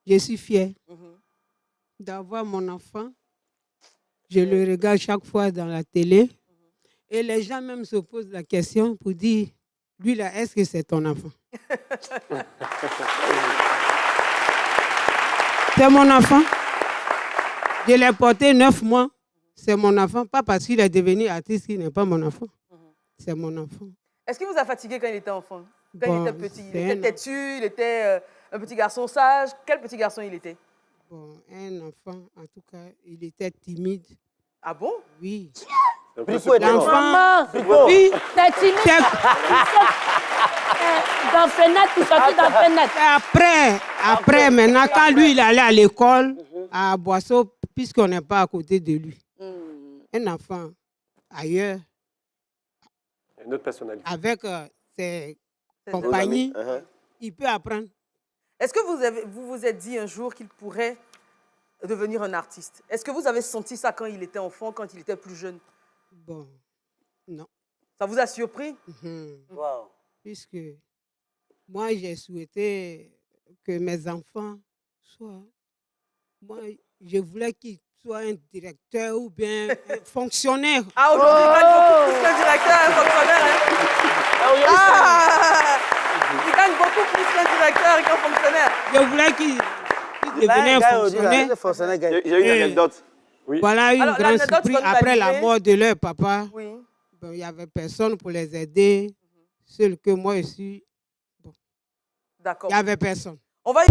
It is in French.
je suis fière d'avoir mon enfant. Je le regarde chaque fois dans la télé. Et les gens même se posent la question pour dire, lui là, est-ce que c'est ton enfant? C'est mon enfant. Je l'ai porté 9 mois. C'est mon enfant. Pas parce qu'il est devenu artiste qu'il n'est pas mon enfant. C'est mon enfant. Est-ce qu'il vous a fatigué quand il était enfant? Quand il était petit? Il était un têtu, il était un petit garçon sage. Quel petit garçon il était? Bon, un enfant, en tout cas, il était timide. Ah bon? Oui. L'enfant, oui. c'est timide. Dans fenêtre, il sortit dans fenêtre. Après, maintenant, quand lui, il allait à l'école, à Boisseau, puisqu'on n'est pas à côté de lui. Un enfant, ailleurs, Une autre personnalité. avec ses compagnies, il peut apprendre. Est-ce que vous vous êtes dit un jour qu'il pourrait devenir un artiste? Est-ce que vous avez senti ça quand il était enfant, quand il était plus jeune? Bon, non. Ça vous a surpris? Wow. Puisque moi, j'ai souhaité que mes enfants soient... Moi, je voulais qu'ils soient un directeur ou bien un fonctionnaire. Ah, aujourd'hui, il gagne beaucoup plus qu'un directeur, un fonctionnaire. Il gagne beaucoup plus qu'un directeur et qu'un fonctionnaire. Je voulais qu'il devienne un fonctionnaire. J'ai une anecdote. Oui. Voilà une Alors, grande l'anecdote surprise. va nous Après arriver. la mort de leur papa, Oui. bon, il n'y avait personne pour les aider. Seul que moi, je suis... Bon, D'accord. il n'y avait personne. On va